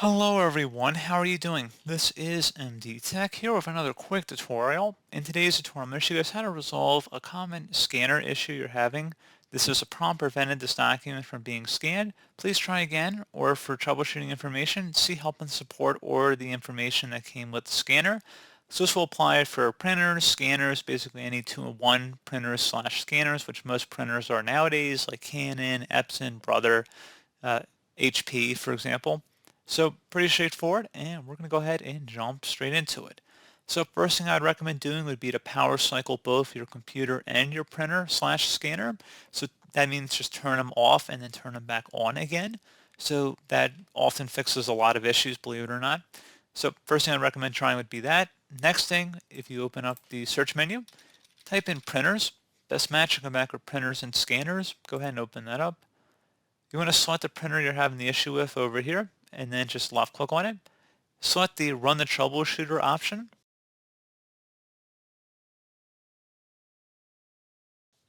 Hello everyone, how are you doing? This is MD Tech here with another quick tutorial. In today's tutorial, I'm going to show you guys how to resolve a common scanner issue you're having. This is a prompt prevented this document from being scanned. Please try again, or for troubleshooting information, see help and support or the information that came with the scanner. So this will apply for printers, scanners, basically any two-in-one printers slash scanners, which most printers are nowadays, like Canon, Epson, Brother, uh, HP, for example. So pretty straightforward, and we're going to go ahead and jump straight into it. So first thing I'd recommend doing would be to power cycle both your computer and your printer slash scanner. So that means just turn them off and then turn them back on again. So that often fixes a lot of issues, believe it or not. So first thing I'd recommend trying would be that. Next thing, if you open up the search menu, type in printers. Best match will come back with printers and scanners. Go ahead and open that up. You want to select the printer you're having the issue with over here, and then just left click on it. Select the Run the Troubleshooter option,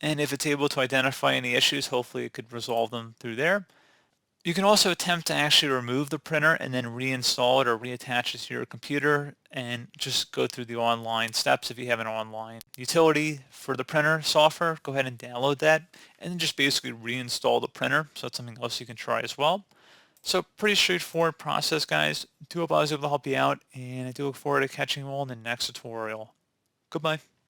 and if it's able to identify any issues, hopefully it could resolve them through there. You can also attempt to actually remove the printer and then reinstall it or reattach it to your computer and just go through the online steps. If you have an online utility for the printer software, go ahead and download that and then just basically reinstall the printer. So that's something else you can try as well. So pretty straightforward process, guys. Do hope I was able to help you out, and I do look forward to catching you all in the next tutorial. Goodbye.